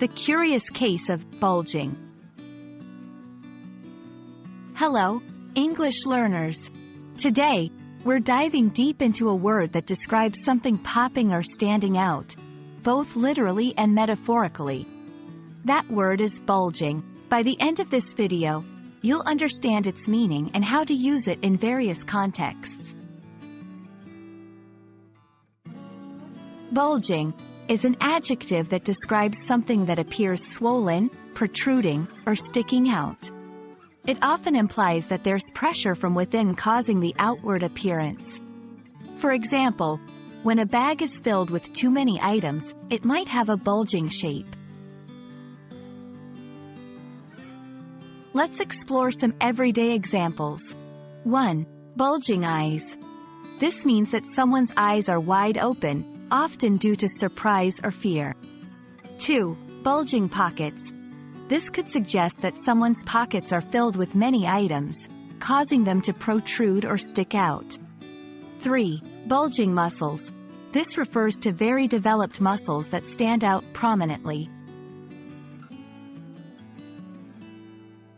The curious case of bulging. Hello, English learners. Today, we're diving deep into a word that describes something popping or standing out, both literally and metaphorically. That word is bulging. By the end of this video, you'll understand its meaning and how to use it in various contexts. Bulging is an adjective that describes something that appears swollen, protruding, or sticking out. It often implies that there's pressure from within causing the outward appearance. For example, when a bag is filled with too many items, it might have a bulging shape. Let's explore some everyday examples. 1. Bulging eyes. This means that someone's eyes are wide open, often due to surprise or fear. 2. Bulging pockets. This could suggest that someone's pockets are filled with many items, causing them to protrude or stick out. 3. Bulging muscles. This refers to very developed muscles that stand out prominently.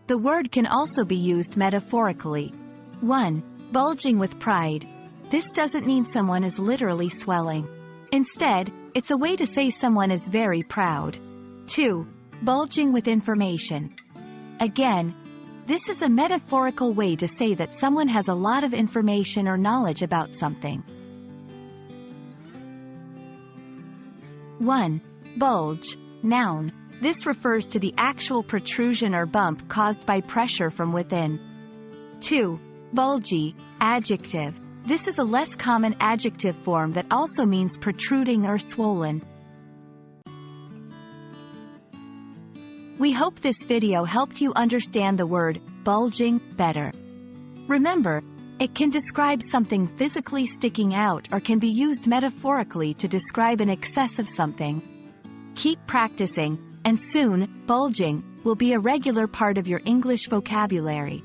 The word can also be used metaphorically. 1. Bulging with pride. This doesn't mean someone is literally swelling. Instead, it's a way to say someone is very proud. 2. Bulging with information. Again, this is a metaphorical way to say that someone has a lot of information or knowledge about something. 1. Bulge. Noun. This refers to the actual protrusion or bump caused by pressure from within. 2. Bulgy. Adjective. This is a less common adjective form that also means protruding or swollen. We hope this video helped you understand the word bulging better. Remember, it can describe something physically sticking out or can be used metaphorically to describe an excess of something. Keep practicing, and soon, bulging will be a regular part of your English vocabulary.